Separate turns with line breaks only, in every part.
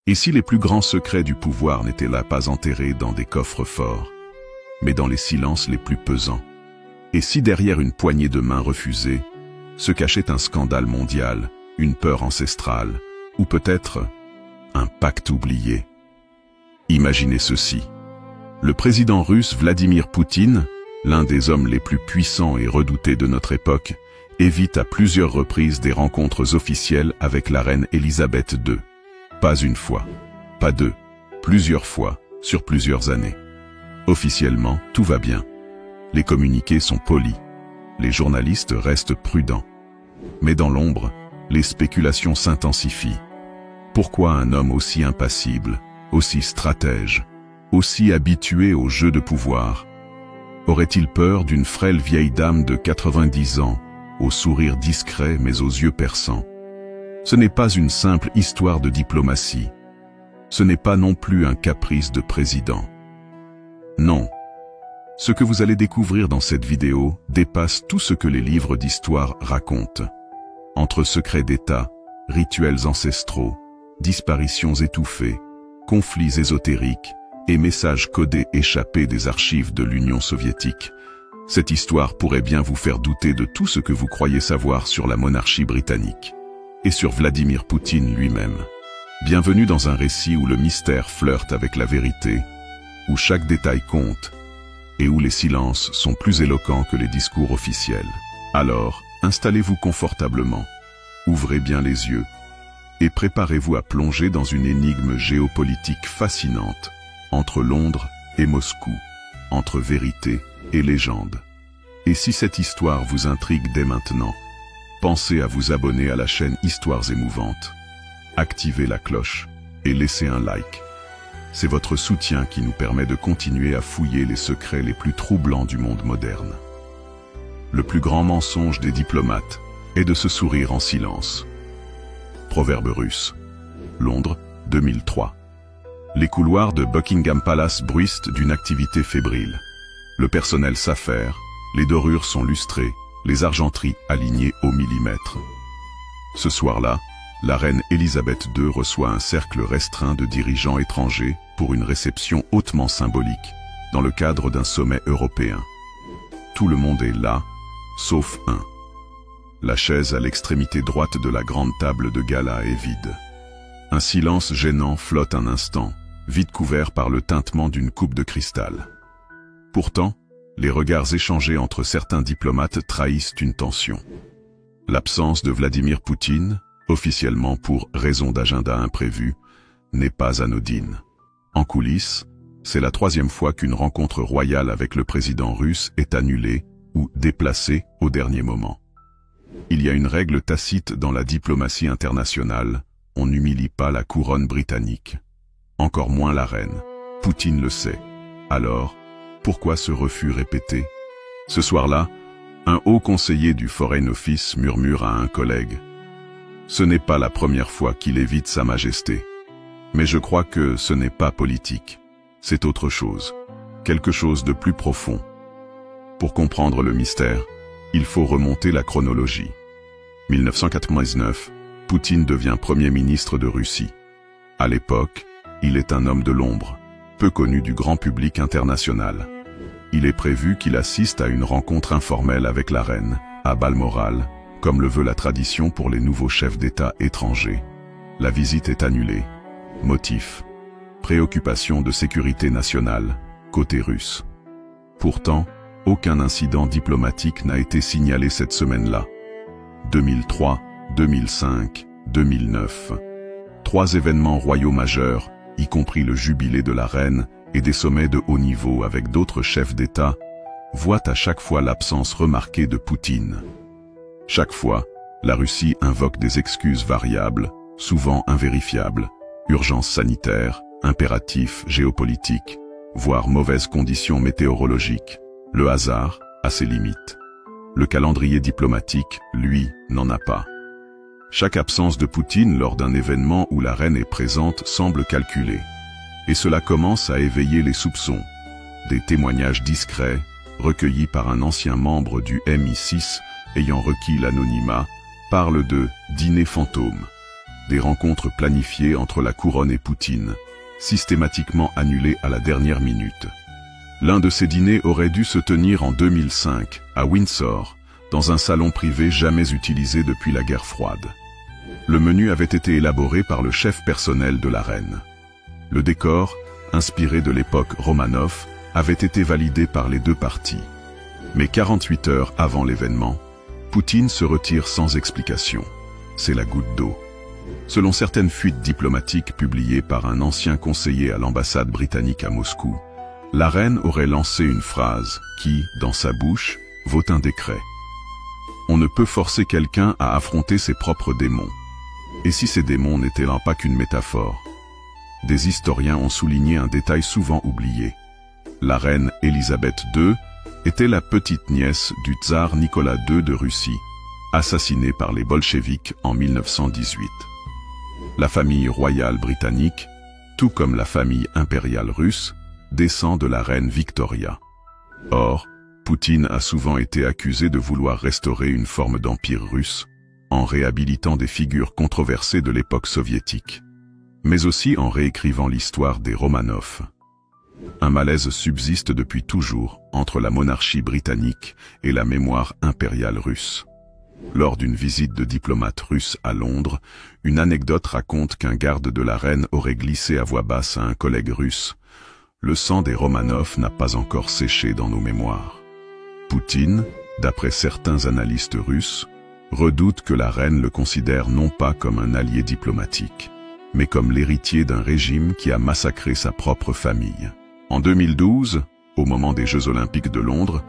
Et si les plus grands secrets du pouvoir n'étaient là pas enterrés dans des coffres forts, mais dans les silences les plus pesants? Et si derrière une poignée de mains refusées, se cachait un scandale mondial, une peur ancestrale, ou peut-être un pacte oublié? Imaginez ceci. Le président russe Vladimir Poutine, l'un des hommes les plus puissants et redoutés de notre époque, évite à plusieurs reprises des rencontres officielles avec la reine Élisabeth II. Pas une fois, pas deux, plusieurs fois, sur plusieurs années. Officiellement, tout va bien. Les communiqués sont polis. Les journalistes restent prudents. Mais dans l'ombre, les spéculations s'intensifient. Pourquoi un homme aussi impassible, aussi stratège, aussi habitué au jeu de pouvoir, aurait-il peur d'une frêle vieille dame de 90 ans, au sourire discret mais aux yeux perçants? Ce n'est pas une simple histoire de diplomatie. Ce n'est pas non plus un caprice de président. Non. Ce que vous allez découvrir dans cette vidéo dépasse tout ce que les livres d'histoire racontent. Entre secrets d'État, rituels ancestraux, disparitions étouffées, conflits ésotériques et messages codés échappés des archives de l'Union soviétique, cette histoire pourrait bien vous faire douter de tout ce que vous croyez savoir sur la monarchie britannique et sur Vladimir Poutine lui-même. Bienvenue dans un récit où le mystère flirte avec la vérité, où chaque détail compte et où les silences sont plus éloquents que les discours officiels. Alors, installez-vous confortablement, ouvrez bien les yeux et préparez-vous à plonger dans une énigme géopolitique fascinante entre Londres et Moscou, entre vérité et légende. Et si cette histoire vous intrigue dès maintenant, pensez à vous abonner à la chaîne Histoires émouvantes, activez la cloche et laissez un like. C'est votre soutien qui nous permet de continuer à fouiller les secrets les plus troublants du monde moderne. Le plus grand mensonge des diplomates est de se sourire en silence. Proverbe russe. Londres, 2003. Les couloirs de Buckingham Palace bruissent d'une activité fébrile. Le personnel s'affaire, les dorures sont lustrées, les argenteries alignées au millimètre. Ce soir-là, la reine Élisabeth II reçoit un cercle restreint de dirigeants étrangers pour une réception hautement symbolique, dans le cadre d'un sommet européen. Tout le monde est là, sauf un. La chaise à l'extrémité droite de la grande table de gala est vide. Un silence gênant flotte un instant, vite couvert par le tintement d'une coupe de cristal. Pourtant, les regards échangés entre certains diplomates trahissent une tension. L'absence de Vladimir Poutine, officiellement pour raison d'agenda imprévu, n'est pas anodine. En coulisses, c'est la troisième fois qu'une rencontre royale avec le président russe est annulée ou déplacée au dernier moment. Il y a une règle tacite dans la diplomatie internationale, on n'humilie pas la couronne britannique. Encore moins la reine. Poutine le sait. Alors, pourquoi ce refus répété? Ce soir-là, un haut conseiller du Foreign Office murmure à un collègue: ce n'est pas la première fois qu'il évite Sa Majesté. Mais je crois que ce n'est pas politique. C'est autre chose. Quelque chose de plus profond. Pour comprendre le mystère, il faut remonter la chronologie. 1999, Poutine devient Premier ministre de Russie. À l'époque, il est un homme de l'ombre, peu connu du grand public international. Il est prévu qu'il assiste à une rencontre informelle avec la reine, à Balmoral, comme le veut la tradition pour les nouveaux chefs d'État étrangers. La visite est annulée. Motif: préoccupation de sécurité nationale, côté russe. Pourtant, aucun incident diplomatique n'a été signalé cette semaine-là. 2003, 2005, 2009. 3 événements royaux majeurs, y compris le jubilé de la reine et des sommets de haut niveau avec d'autres chefs d'État, voient à chaque fois l'absence remarquée de Poutine. Chaque fois, la Russie invoque des excuses variables, souvent invérifiables: urgence sanitaire, impératifs géopolitiques, voire mauvaises conditions météorologiques. Le hasard a ses limites. Le calendrier diplomatique, lui, n'en a pas. Chaque absence de Poutine lors d'un événement où la reine est présente semble calculée. Et cela commence à éveiller les soupçons. Des témoignages discrets, recueillis par un ancien membre du MI6 ayant requis l'anonymat, parlent de « dîner fantôme ». des rencontres planifiées entre la couronne et Poutine, systématiquement annulées à la dernière minute. L'un de ces dîners aurait dû se tenir en 2005, à Windsor, dans un salon privé jamais utilisé depuis la guerre froide. Le menu avait été élaboré par le chef personnel de la reine. Le décor, inspiré de l'époque Romanov, avait été validé par les deux parties. Mais 48 heures avant l'événement, Poutine se retire sans explication. C'est la goutte d'eau. Selon certaines fuites diplomatiques publiées par un ancien conseiller à l'ambassade britannique à Moscou, la reine aurait lancé une phrase qui, dans sa bouche, vaut un décret. On ne peut forcer quelqu'un à affronter ses propres démons. Et si ces démons n'étaient là pas qu'une métaphore? Des historiens ont souligné un détail souvent oublié. La reine Élisabeth II était la petite nièce du tsar Nicolas II de Russie, assassiné par les bolcheviks en 1918. La famille royale britannique, tout comme la famille impériale russe, descend de la reine Victoria. Or, Poutine a souvent été accusé de vouloir restaurer une forme d'empire russe, en réhabilitant des figures controversées de l'époque soviétique, mais aussi en réécrivant l'histoire des Romanov. Un malaise subsiste depuis toujours entre la monarchie britannique et la mémoire impériale russe. Lors d'une visite de diplomate russe à Londres, une anecdote raconte qu'un garde de la reine aurait glissé à voix basse à un collègue russe « Le sang des Romanov n'a pas encore séché dans nos mémoires ». Poutine, d'après certains analystes russes, redoute que la reine le considère non pas comme un allié diplomatique, mais comme l'héritier d'un régime qui a massacré sa propre famille. En 2012, au moment des Jeux Olympiques de Londres,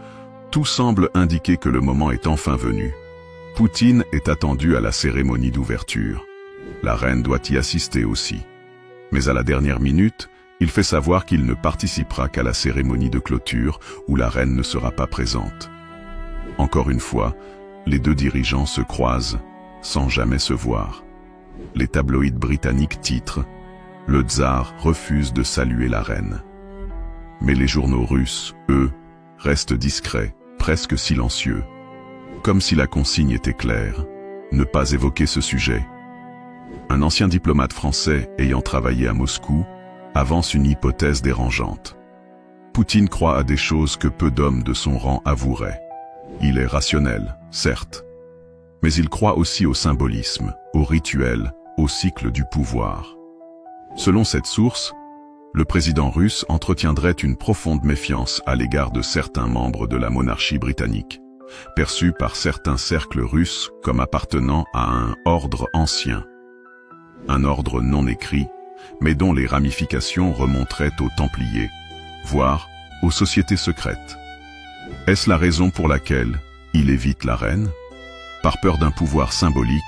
tout semble indiquer que le moment est enfin venu. Poutine est attendu à la cérémonie d'ouverture. La reine doit y assister aussi. Mais à la dernière minute, il fait savoir qu'il ne participera qu'à la cérémonie de clôture où la reine ne sera pas présente. Encore une fois, les deux dirigeants se croisent, sans jamais se voir. Les tabloïds britanniques titrent « Le tsar refuse de saluer la reine ». Mais les journaux russes, eux, restent discrets, presque silencieux. Comme si la consigne était claire, ne pas évoquer ce sujet. Un ancien diplomate français ayant travaillé à Moscou avance une hypothèse dérangeante. Poutine croit à des choses que peu d'hommes de son rang avoueraient. Il est rationnel, certes, mais il croit aussi au symbolisme, au rituel, au cycle du pouvoir. Selon cette source, le président russe entretiendrait une profonde méfiance à l'égard de certains membres de la monarchie britannique, perçus par certains cercles russes comme appartenant à un ordre ancien. Un ordre non écrit, mais dont les ramifications remonteraient aux Templiers, voire aux sociétés secrètes. Est-ce la raison pour laquelle il évite la reine? Par peur d'un pouvoir symbolique,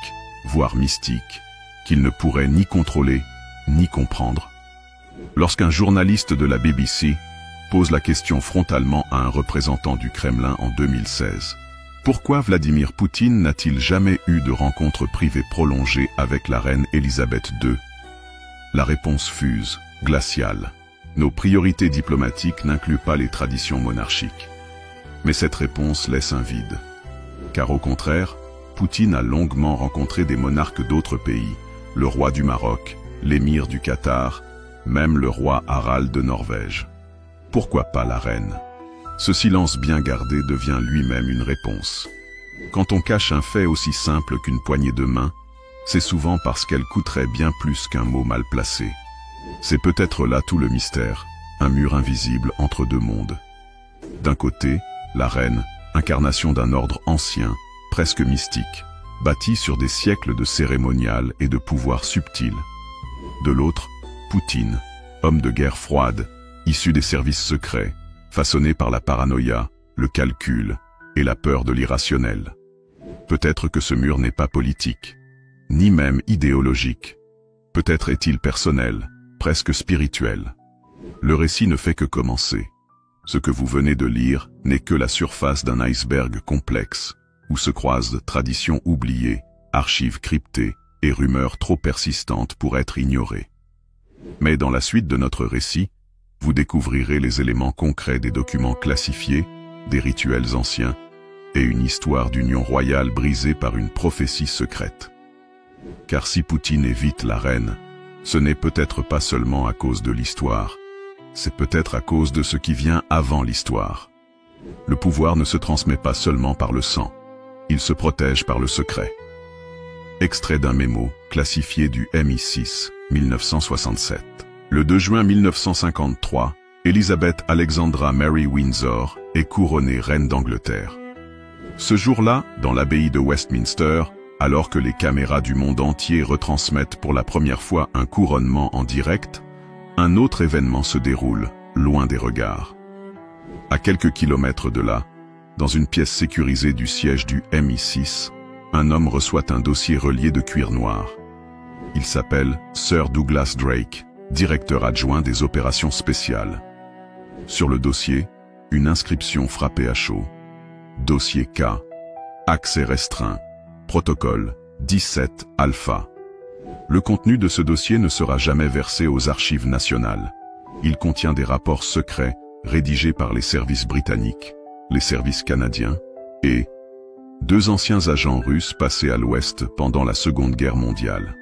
voire mystique, qu'il ne pourrait ni contrôler, ni comprendre? Lorsqu'un journaliste de la BBC pose la question frontalement à un représentant du Kremlin en 2016, pourquoi Vladimir Poutine n'a-t-il jamais eu de rencontre privée prolongée avec la reine Élisabeth II? La réponse fuse, glaciale. Nos priorités diplomatiques n'incluent pas les traditions monarchiques. Mais cette réponse laisse un vide. Car au contraire, Poutine a longuement rencontré des monarques d'autres pays, le roi du Maroc, l'émir du Qatar, même le roi Harald de Norvège. Pourquoi pas la reine? Ce silence bien gardé devient lui-même une réponse. Quand on cache un fait aussi simple qu'une poignée de main, c'est souvent parce qu'elle coûterait bien plus qu'un mot mal placé. C'est peut-être là tout le mystère, un mur invisible entre deux mondes. D'un côté, la reine, incarnation d'un ordre ancien, presque mystique, bâti sur des siècles de cérémonial et de pouvoir subtil. De l'autre, Poutine, homme de guerre froide, issu des services secrets, façonné par la paranoïa, le calcul et la peur de l'irrationnel. Peut-être que ce mur n'est pas politique, ni même idéologique. Peut-être est-il personnel, presque spirituel. Le récit ne fait que commencer. Ce que vous venez de lire n'est que la surface d'un iceberg complexe, où se croisent traditions oubliées, archives cryptées et rumeurs trop persistantes pour être ignorées. Mais dans la suite de notre récit, vous découvrirez les éléments concrets des documents classifiés, des rituels anciens, et une histoire d'union royale brisée par une prophétie secrète. Car si Poutine évite la reine, ce n'est peut-être pas seulement à cause de l'histoire, c'est peut-être à cause de ce qui vient avant l'histoire. Le pouvoir ne se transmet pas seulement par le sang, il se protège par le secret. Extrait d'un mémo classifié du MI6, 1967. Le 2 juin 1953, Elizabeth Alexandra Mary Windsor est couronnée reine d'Angleterre. Ce jour-là, dans l'abbaye de Westminster, alors que les caméras du monde entier retransmettent pour la première fois un couronnement en direct, un autre événement se déroule, loin des regards. À quelques kilomètres de là, dans une pièce sécurisée du siège du MI6, un homme reçoit un dossier relié de cuir noir. Il s'appelle Sir Douglas Drake, directeur adjoint des opérations spéciales. Sur le dossier, une inscription frappée à chaud. Dossier K. Accès restreint. Protocole 17 Alpha. Le contenu de ce dossier ne sera jamais versé aux archives nationales. Il contient des rapports secrets rédigés par les services britanniques, les services canadiens et 2 anciens agents russes passés à l'Ouest pendant la Seconde Guerre mondiale.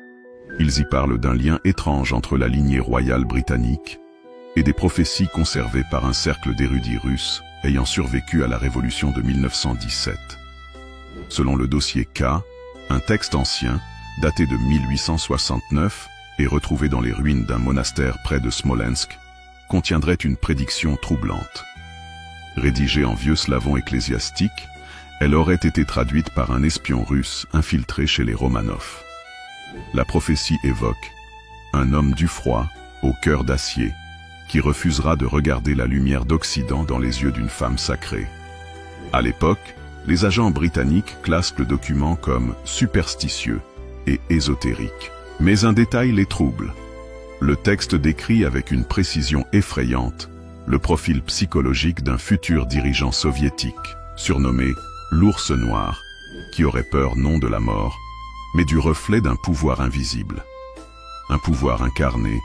Ils y parlent d'un lien étrange entre la lignée royale britannique et des prophéties conservées par un cercle d'érudits russes ayant survécu à la Révolution de 1917. Selon le dossier K, un texte ancien, daté de 1869 et retrouvé dans les ruines d'un monastère près de Smolensk, contiendrait une prédiction troublante. Rédigée en vieux slavon ecclésiastique, elle aurait été traduite par un espion russe infiltré chez les Romanov. La prophétie évoque un homme du froid, au cœur d'acier, qui refusera de regarder la lumière d'Occident dans les yeux d'une femme sacrée. À l'époque, les agents britanniques classent le document comme superstitieux et ésotérique. Mais un détail les trouble. Le texte décrit avec une précision effrayante le profil psychologique d'un futur dirigeant soviétique, surnommé l'ours noir, qui aurait peur non de la mort, mais du reflet d'un pouvoir invisible. Un pouvoir incarné,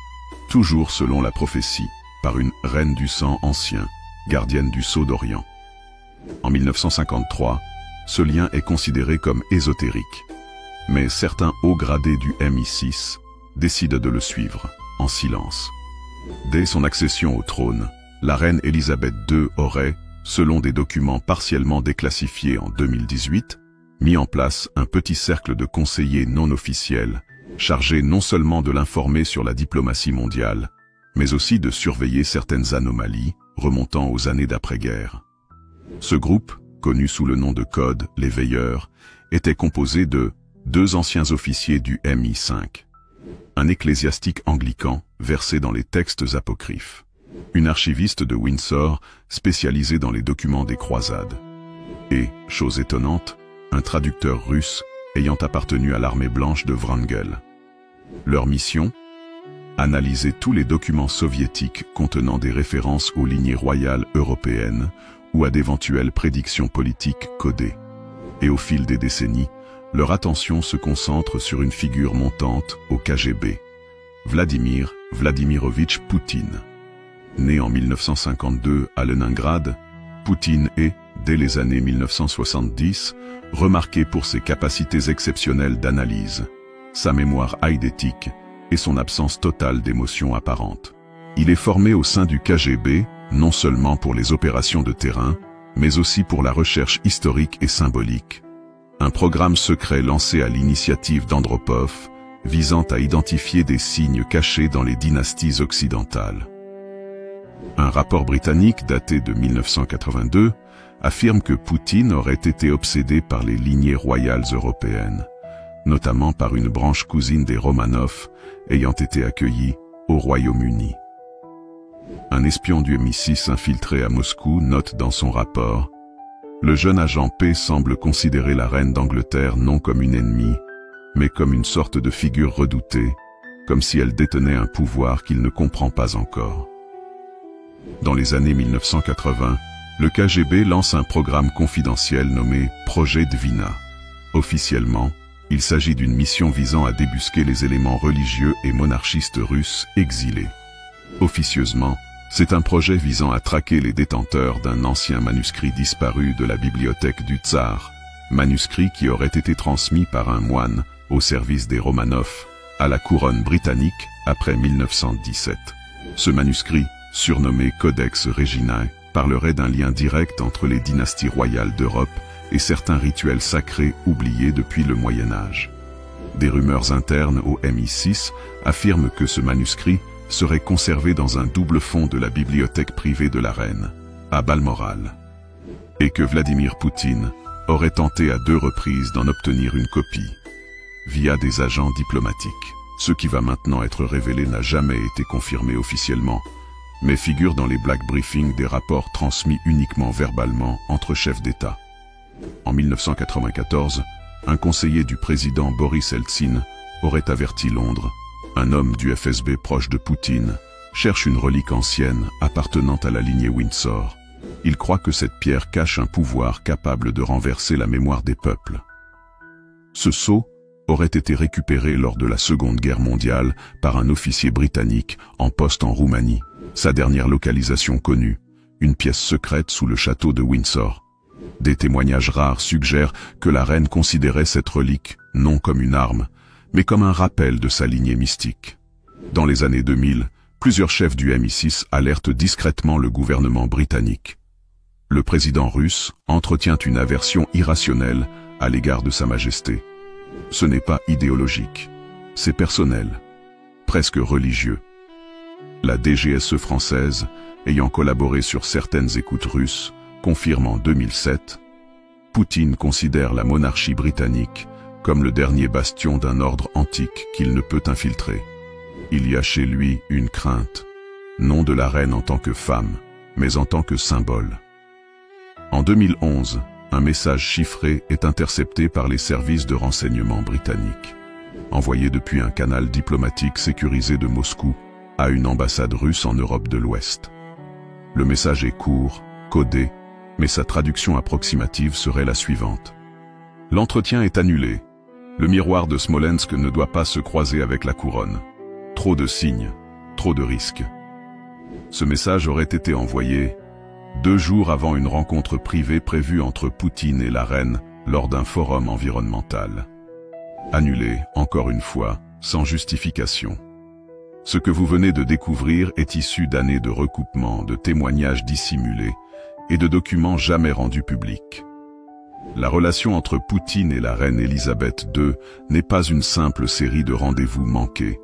toujours selon la prophétie, par une reine du sang ancien, gardienne du sceau d'Orient. En 1953, ce lien est considéré comme ésotérique, mais certains hauts gradés du MI6 décident de le suivre, en silence. Dès son accession au trône, la reine Elisabeth II aurait, selon des documents partiellement déclassifiés en 2018, mis en place un petit cercle de conseillers non officiels, chargés non seulement de l'informer sur la diplomatie mondiale, mais aussi de surveiller certaines anomalies remontant aux années d'après-guerre. Ce groupe, connu sous le nom de code les Veilleurs, était composé de 2 anciens officiers du MI5, un ecclésiastique anglican versé dans les textes apocryphes, une archiviste de Windsor spécialisée dans les documents des croisades, et, chose étonnante, un traducteur russe ayant appartenu à l'armée blanche de Wrangel. Leur mission ? Analyser tous les documents soviétiques contenant des références aux lignées royales européennes ou à d'éventuelles prédictions politiques codées. Et au fil des décennies, leur attention se concentre sur une figure montante au KGB, Vladimir Vladimirovitch Poutine. Né en 1952 à Leningrad, Poutine est, dès les années 1970, remarqué pour ses capacités exceptionnelles d'analyse, sa mémoire eidétique et son absence totale d'émotions apparentes. Il est formé au sein du KGB, non seulement pour les opérations de terrain, mais aussi pour la recherche historique et symbolique. Un programme secret lancé à l'initiative d'Andropov, visant à identifier des signes cachés dans les dynasties occidentales. Un rapport britannique daté de 1982 affirme que Poutine aurait été obsédé par les lignées royales européennes, notamment par une branche cousine des Romanov ayant été accueillie au Royaume-Uni. Un espion du MI6 infiltré à Moscou note dans son rapport « Le jeune agent P semble considérer la reine d'Angleterre non comme une ennemie, mais comme une sorte de figure redoutée, comme si elle détenait un pouvoir qu'il ne comprend pas encore. » Dans les années 1980, le KGB lance un programme confidentiel nommé Projet Dvina. Officiellement, il s'agit d'une mission visant à débusquer les éléments religieux et monarchistes russes exilés. Officieusement, c'est un projet visant à traquer les détenteurs d'un ancien manuscrit disparu de la bibliothèque du Tsar, manuscrit qui aurait été transmis par un moine au service des Romanov, à la couronne britannique après 1917. Ce manuscrit, surnommé Codex Reginae, parlerait d'un lien direct entre les dynasties royales d'Europe et certains rituels sacrés oubliés depuis le Moyen-Âge. Des rumeurs internes au MI6 affirment que ce manuscrit serait conservé dans un double fond de la bibliothèque privée de la reine, à Balmoral, et que Vladimir Poutine aurait tenté à 2 reprises d'en obtenir une copie, via des agents diplomatiques. Ce qui va maintenant être révélé n'a jamais été confirmé officiellement, mais figure dans les black briefings des rapports transmis uniquement verbalement entre chefs d'État. En 1994, un conseiller du président Boris Eltsine aurait averti Londres. Un homme du FSB proche de Poutine cherche une relique ancienne appartenant à la lignée Windsor. Il croit que cette pierre cache un pouvoir capable de renverser la mémoire des peuples. Ce sceau aurait été récupéré lors de la Seconde Guerre mondiale par un officier britannique en poste en Roumanie. Sa dernière localisation connue, une pièce secrète sous le château de Windsor. Des témoignages rares suggèrent que la reine considérait cette relique non comme une arme, mais comme un rappel de sa lignée mystique. Dans les années 2000, plusieurs chefs du MI6 alertent discrètement le gouvernement britannique. Le président russe entretient une aversion irrationnelle à l'égard de Sa Majesté. Ce n'est pas idéologique, c'est personnel, presque religieux. La DGSE française, ayant collaboré sur certaines écoutes russes, confirme en 2007, Poutine considère la monarchie britannique comme le dernier bastion d'un ordre antique qu'il ne peut infiltrer. Il y a chez lui une crainte, non de la reine en tant que femme, mais en tant que symbole. En 2011, un message chiffré est intercepté par les services de renseignement britanniques, envoyé depuis un canal diplomatique sécurisé de Moscou à une ambassade russe en Europe de l'Ouest. Le message est court, codé, mais sa traduction approximative serait la suivante. L'entretien est annulé. Le miroir de Smolensk ne doit pas se croiser avec la couronne. Trop de signes, trop de risques. Ce message aurait été envoyé 2 jours avant une rencontre privée prévue entre Poutine et la reine lors d'un forum environnemental. Annulé, encore une fois, sans justification. Ce que vous venez de découvrir est issu d'années de recoupement, de témoignages dissimulés et de documents jamais rendus publics. La relation entre Poutine et la reine Elisabeth II n'est pas une simple série de rendez-vous manqués.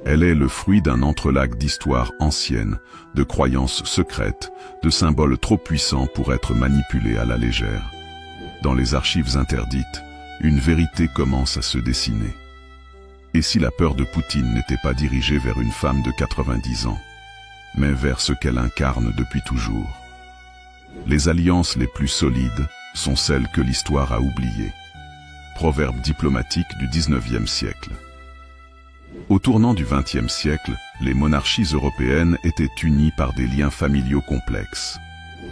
Elle est le fruit d'un entrelac d'histoires anciennes, de croyances secrètes, de symboles trop puissants pour être manipulés à la légère. Dans les archives interdites, une vérité commence à se dessiner. Et si la peur de Poutine n'était pas dirigée vers une femme de 90 ans, mais vers ce qu'elle incarne depuis toujours? Les alliances les plus solides sont celles que l'histoire a oubliées. Proverbe diplomatique du XIXe siècle. Au tournant du XXe siècle, les monarchies européennes étaient unies par des liens familiaux complexes.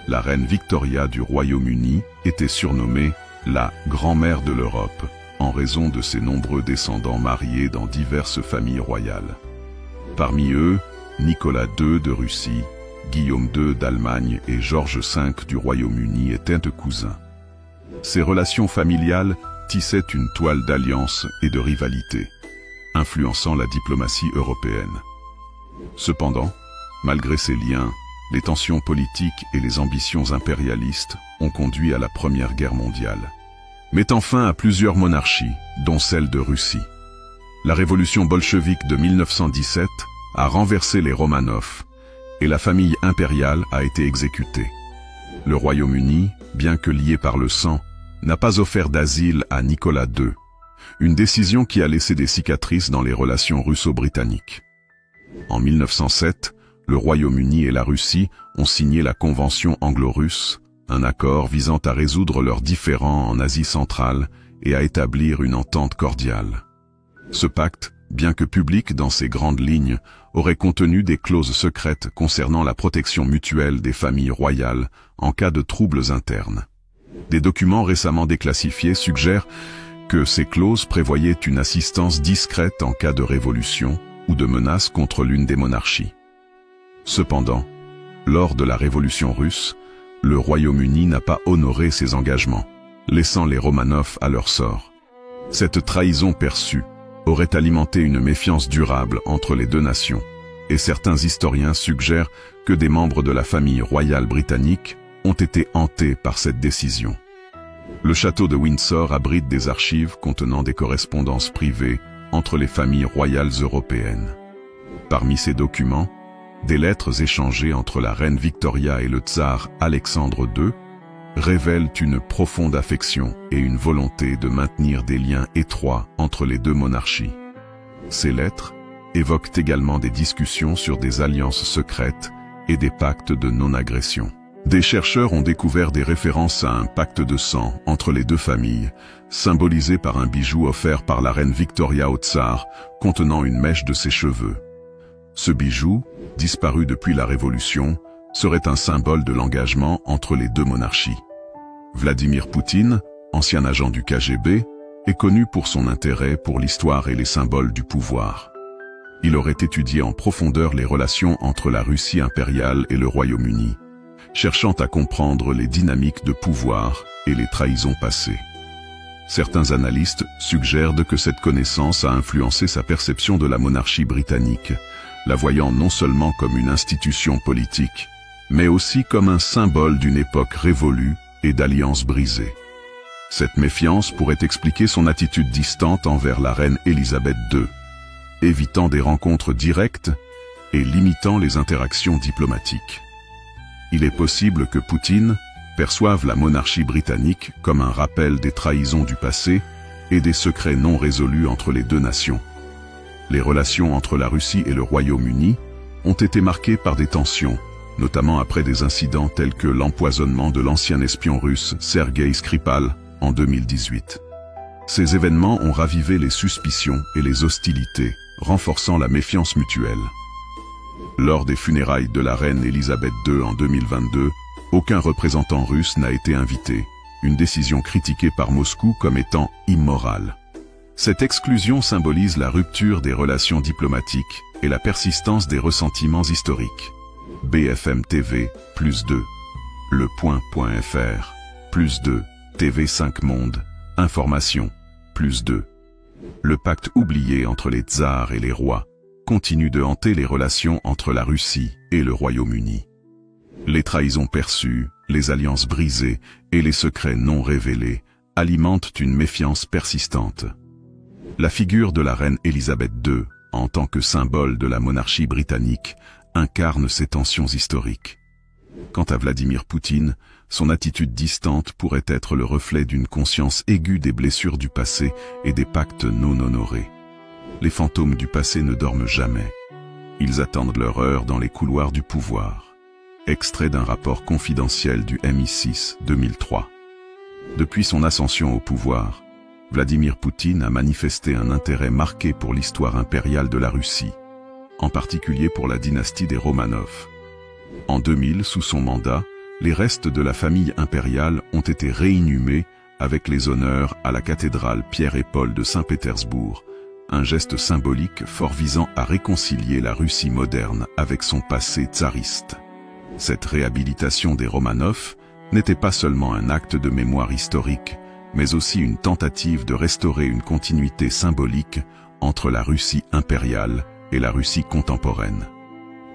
La reine Victoria du Royaume-Uni était surnommée la grand-mère de l'Europe, en raison de ses nombreux descendants mariés dans diverses familles royales. Parmi eux, Nicolas II de Russie, Guillaume II d'Allemagne et George V du Royaume-Uni étaient cousins. Ces relations familiales tissaient une toile d'alliance et de rivalité, influençant la diplomatie européenne. Cependant, malgré ces liens, les tensions politiques et les ambitions impérialistes ont conduit à la Première Guerre mondiale, mettant fin à plusieurs monarchies, dont celle de Russie. La révolution bolchevique de 1917 a renversé les Romanov, et la famille impériale a été exécutée. Le Royaume-Uni, bien que lié par le sang, n'a pas offert d'asile à Nicolas II, une décision qui a laissé des cicatrices dans les relations russo-britanniques. En 1907, le Royaume-Uni et la Russie ont signé la Convention anglo-russe, un accord visant à résoudre leurs différends en Asie centrale et à établir une entente cordiale. Ce pacte, bien que public dans ses grandes lignes, aurait contenu des clauses secrètes concernant la protection mutuelle des familles royales en cas de troubles internes. Des documents récemment déclassifiés suggèrent que ces clauses prévoyaient une assistance discrète en cas de révolution ou de menace contre l'une des monarchies. Cependant, lors de la Révolution russe, le Royaume-Uni n'a pas honoré ses engagements, laissant les Romanov à leur sort. Cette trahison perçue aurait alimenté une méfiance durable entre les deux nations, et certains historiens suggèrent que des membres de la famille royale britannique ont été hantés par cette décision. Le château de Windsor abrite des archives contenant des correspondances privées entre les familles royales européennes. Parmi ces documents, des lettres échangées entre la reine Victoria et le tsar Alexandre II révèlent une profonde affection et une volonté de maintenir des liens étroits entre les deux monarchies. Ces lettres évoquent également des discussions sur des alliances secrètes et des pactes de non-agression. Des chercheurs ont découvert des références à un pacte de sang entre les deux familles, symbolisé par un bijou offert par la reine Victoria au tsar, contenant une mèche de ses cheveux. Ce bijou, disparu depuis la Révolution, serait un symbole de l'engagement entre les deux monarchies. Vladimir Poutine, ancien agent du KGB, est connu pour son intérêt pour l'histoire et les symboles du pouvoir. Il aurait étudié en profondeur les relations entre la Russie impériale et le Royaume-Uni, cherchant à comprendre les dynamiques de pouvoir et les trahisons passées. Certains analystes suggèrent que cette connaissance a influencé sa perception de la monarchie britannique, la voyant non seulement comme une institution politique, mais aussi comme un symbole d'une époque révolue et d'alliances brisées. Cette méfiance pourrait expliquer son attitude distante envers la reine Élisabeth II, évitant des rencontres directes et limitant les interactions diplomatiques. Il est possible que Poutine perçoive la monarchie britannique comme un rappel des trahisons du passé et des secrets non résolus entre les deux nations. Les relations entre la Russie et le Royaume-Uni ont été marquées par des tensions, notamment après des incidents tels que l'empoisonnement de l'ancien espion russe Sergueï Skripal en 2018. Ces événements ont ravivé les suspicions et les hostilités, renforçant la méfiance mutuelle. Lors des funérailles de la reine Élisabeth II en 2022, aucun représentant russe n'a été invité, une décision critiquée par Moscou comme étant immorale. Cette exclusion symbolise la rupture des relations diplomatiques et la persistance des ressentiments historiques. BFM TV, +2. Le Point.fr, +2. TV5 Monde, Information, +2. Le pacte oublié entre les tsars et les rois continue de hanter les relations entre la Russie et le Royaume-Uni. Les trahisons perçues, les alliances brisées et les secrets non révélés alimentent une méfiance persistante. La figure de la reine Élisabeth II, en tant que symbole de la monarchie britannique, incarne ces tensions historiques. Quant à Vladimir Poutine, son attitude distante pourrait être le reflet d'une conscience aiguë des blessures du passé et des pactes non honorés. Les fantômes du passé ne dorment jamais. Ils attendent leur heure dans les couloirs du pouvoir. Extrait d'un rapport confidentiel du MI6 2003. Depuis son ascension au pouvoir, Vladimir Poutine a manifesté un intérêt marqué pour l'histoire impériale de la Russie, en particulier pour la dynastie des Romanov. En 2000, sous son mandat, les restes de la famille impériale ont été réinhumés avec les honneurs à la cathédrale Pierre et Paul de Saint-Pétersbourg, un geste symbolique fort visant à réconcilier la Russie moderne avec son passé tsariste. Cette réhabilitation des Romanov n'était pas seulement un acte de mémoire historique, mais aussi une tentative de restaurer une continuité symbolique entre la Russie impériale et la Russie contemporaine.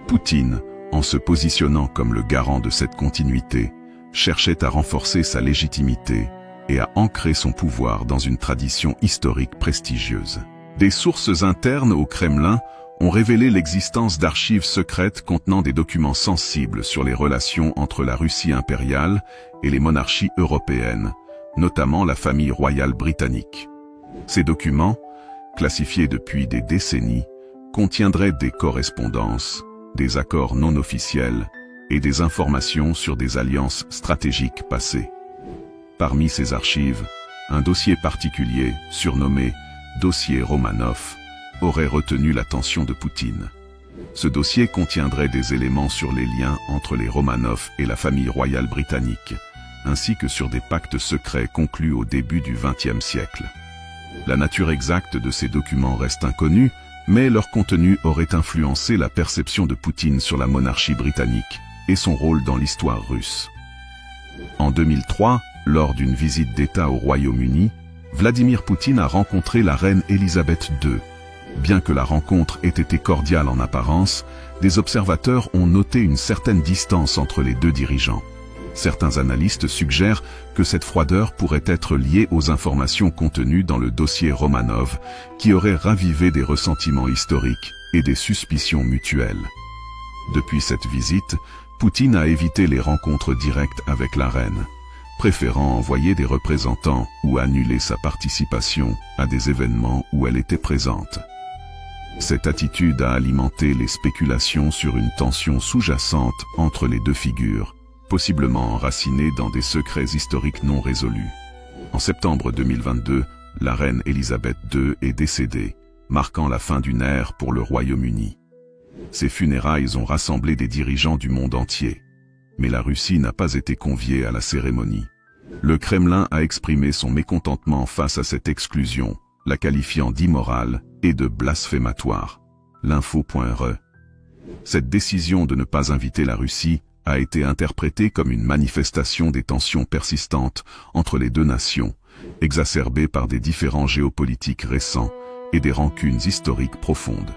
Poutine, en se positionnant comme le garant de cette continuité, cherchait à renforcer sa légitimité et à ancrer son pouvoir dans une tradition historique prestigieuse. Des sources internes au Kremlin ont révélé l'existence d'archives secrètes contenant des documents sensibles sur les relations entre la Russie impériale et les monarchies européennes, notamment la famille royale britannique. Ces documents, classifiés depuis des décennies, contiendraient des correspondances, des accords non officiels et des informations sur des alliances stratégiques passées. Parmi ces archives, un dossier particulier, surnommé dossier Romanov, aurait retenu l'attention de Poutine. Ce dossier contiendrait des éléments sur les liens entre les Romanov et la famille royale britannique, ainsi que sur des pactes secrets conclus au début du XXe siècle. La nature exacte de ces documents reste inconnue, mais leur contenu aurait influencé la perception de Poutine sur la monarchie britannique et son rôle dans l'histoire russe. En 2003, lors d'une visite d'État au Royaume-Uni, Vladimir Poutine a rencontré la reine Elisabeth II. Bien que la rencontre ait été cordiale en apparence, des observateurs ont noté une certaine distance entre les deux dirigeants. Certains analystes suggèrent que cette froideur pourrait être liée aux informations contenues dans le dossier Romanov, qui aurait ravivé des ressentiments historiques et des suspicions mutuelles. Depuis cette visite, Poutine a évité les rencontres directes avec la reine, préférant envoyer des représentants ou annuler sa participation à des événements où elle était présente. Cette attitude a alimenté les spéculations sur une tension sous-jacente entre les deux figures, possiblement enracinée dans des secrets historiques non résolus. En septembre 2022, la reine Elisabeth II est décédée, marquant la fin d'une ère pour le Royaume-Uni. Ces funérailles ont rassemblé des dirigeants du monde entier, mais la Russie n'a pas été conviée à la cérémonie. Le Kremlin a exprimé son mécontentement face à cette exclusion, la qualifiant d'immorale et de blasphématoire. L'info.re. Cette décision de ne pas inviter la Russie a été interprétée comme une manifestation des tensions persistantes entre les deux nations, exacerbées par des différends géopolitiques récents et des rancunes historiques profondes.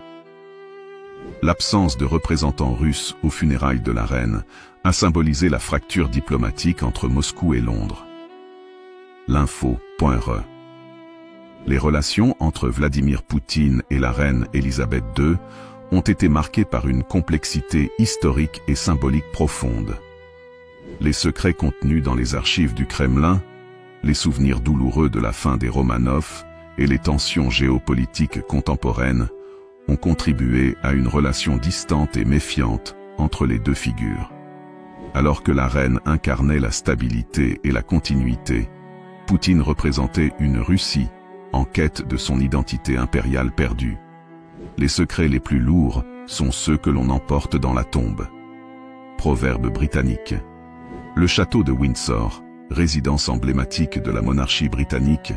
L'absence de représentants russes aux funérailles de la reine a symbolisé la fracture diplomatique entre Moscou et Londres. L'info.re. Les relations entre Vladimir Poutine et la reine Elisabeth II ont été marquées par une complexité historique et symbolique profonde. Les secrets contenus dans les archives du Kremlin, les souvenirs douloureux de la fin des Romanov et les tensions géopolitiques contemporaines ont contribué à une relation distante et méfiante entre les deux figures. Alors que la reine incarnait la stabilité et la continuité, Poutine représentait une Russie en quête de son identité impériale perdue. Les secrets les plus lourds sont ceux que l'on emporte dans la tombe. Proverbe britannique. Le château de Windsor, résidence emblématique de la monarchie britannique,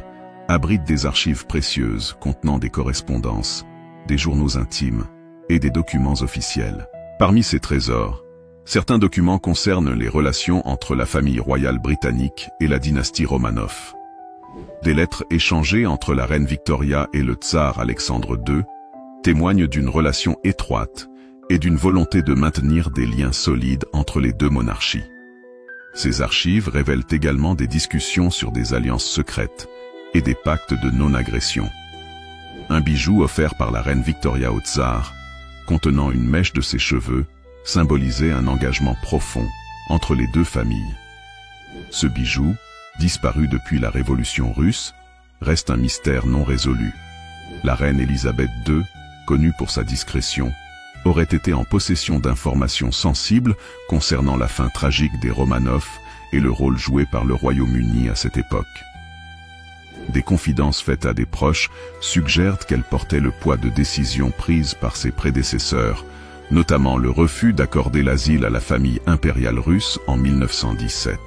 abrite des archives précieuses contenant des correspondances, des journaux intimes et des documents officiels. Parmi ces trésors, certains documents concernent les relations entre la famille royale britannique et la dynastie Romanov. Des lettres échangées entre la reine Victoria et le tsar Alexandre II témoignent d'une relation étroite et d'une volonté de maintenir des liens solides entre les deux monarchies. Ces archives révèlent également des discussions sur des alliances secrètes et des pactes de non-agression. Un bijou offert par la reine Victoria au tsar, contenant une mèche de ses cheveux, symbolisait un engagement profond entre les deux familles. Ce bijou, disparu depuis la Révolution russe, reste un mystère non résolu. La reine Elisabeth II, connue pour sa discrétion, aurait été en possession d'informations sensibles concernant la fin tragique des Romanov et le rôle joué par le Royaume-Uni à cette époque. Des confidences faites à des proches suggèrent qu'elle portait le poids de décisions prises par ses prédécesseurs, notamment le refus d'accorder l'asile à la famille impériale russe en 1917.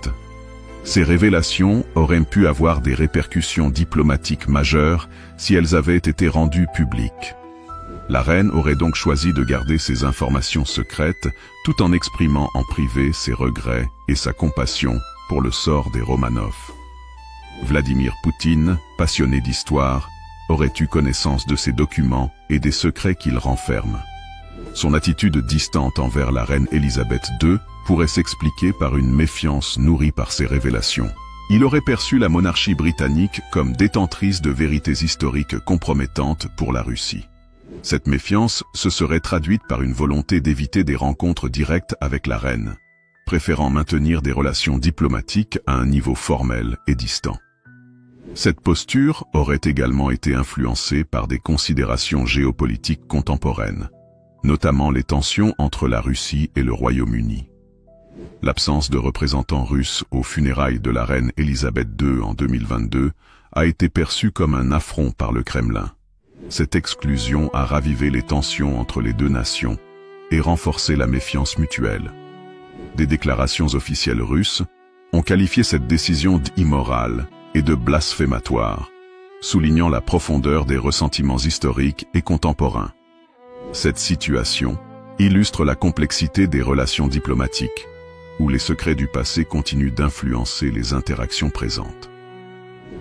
Ces révélations auraient pu avoir des répercussions diplomatiques majeures si elles avaient été rendues publiques. La reine aurait donc choisi de garder ces informations secrètes tout en exprimant en privé ses regrets et sa compassion pour le sort des Romanov. Vladimir Poutine, passionné d'histoire, aurait eu connaissance de ces documents et des secrets qu'ils renferment. Son attitude distante envers la reine Elisabeth II pourrait s'expliquer par une méfiance nourrie par ces révélations. Il aurait perçu la monarchie britannique comme détentrice de vérités historiques compromettantes pour la Russie. Cette méfiance se serait traduite par une volonté d'éviter des rencontres directes avec la reine, préférant maintenir des relations diplomatiques à un niveau formel et distant. Cette posture aurait également été influencée par des considérations géopolitiques contemporaines, notamment les tensions entre la Russie et le Royaume-Uni. L'absence de représentants russes aux funérailles de la reine Elisabeth II en 2022 a été perçue comme un affront par le Kremlin. Cette exclusion a ravivé les tensions entre les deux nations et renforcé la méfiance mutuelle. Des déclarations officielles russes ont qualifié cette décision d'immorale et de blasphématoire, soulignant la profondeur des ressentiments historiques et contemporains. Cette situation illustre la complexité des relations diplomatiques, où les secrets du passé continuent d'influencer les interactions présentes.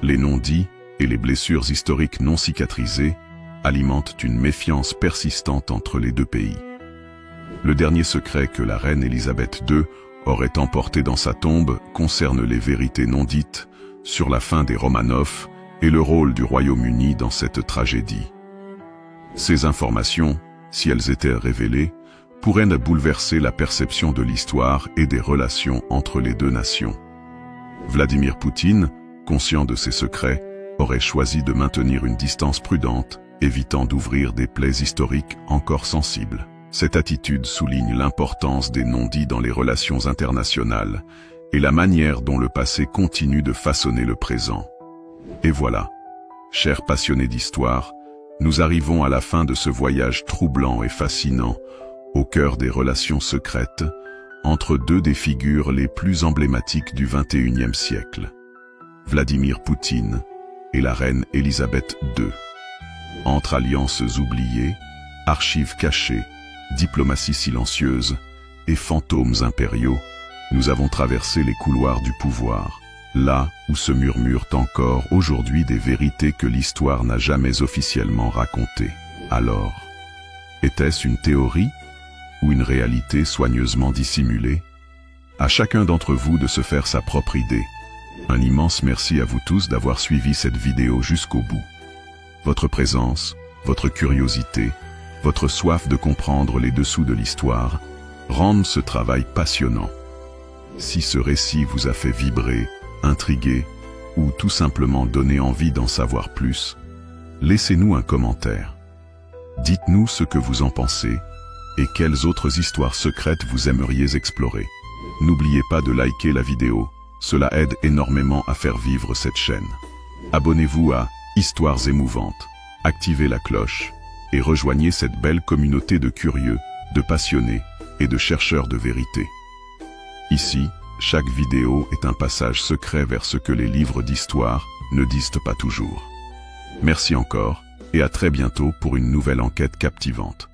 Les non-dits et les blessures historiques non cicatrisées alimentent une méfiance persistante entre les deux pays. Le dernier secret que la reine Élisabeth II aurait emporté dans sa tombe concerne les vérités non dites sur la fin des Romanov et le rôle du Royaume-Uni dans cette tragédie. Ces informations, si elles étaient révélées, pourraient bouleverser la perception de l'histoire et des relations entre les deux nations. Vladimir Poutine, conscient de ces secrets, aurait choisi de maintenir une distance prudente, évitant d'ouvrir des plaies historiques encore sensibles. Cette attitude souligne l'importance des non-dits dans les relations internationales et la manière dont le passé continue de façonner le présent. Et voilà, chers passionnés d'histoire, nous arrivons à la fin de ce voyage troublant et fascinant au cœur des relations secrètes entre deux des figures les plus emblématiques du XXIe siècle, Vladimir Poutine et la reine Élisabeth II. Entre alliances oubliées, archives cachées, diplomatie silencieuse et fantômes impériaux, nous avons traversé les couloirs du pouvoir, là où se murmurent encore aujourd'hui des vérités que l'histoire n'a jamais officiellement racontées. Alors, était-ce une théorie ou une réalité soigneusement dissimulée? À chacun d'entre vous de se faire sa propre idée. Un immense merci à vous tous d'avoir suivi cette vidéo jusqu'au bout. Votre présence, votre curiosité, votre soif de comprendre les dessous de l'histoire rendent ce travail passionnant. Si ce récit vous a fait vibrer, intriguer ou tout simplement donner envie d'en savoir plus, laissez-nous un commentaire. Dites-nous ce que vous en pensez et quelles autres histoires secrètes vous aimeriez explorer. N'oubliez pas de liker la vidéo, cela aide énormément à faire vivre cette chaîne. Abonnez-vous à Histoires émouvantes, activez la cloche et rejoignez cette belle communauté de curieux, de passionnés et de chercheurs de vérité. Ici, chaque vidéo est un passage secret vers ce que les livres d'histoire ne disent pas toujours. Merci encore et à très bientôt pour une nouvelle enquête captivante.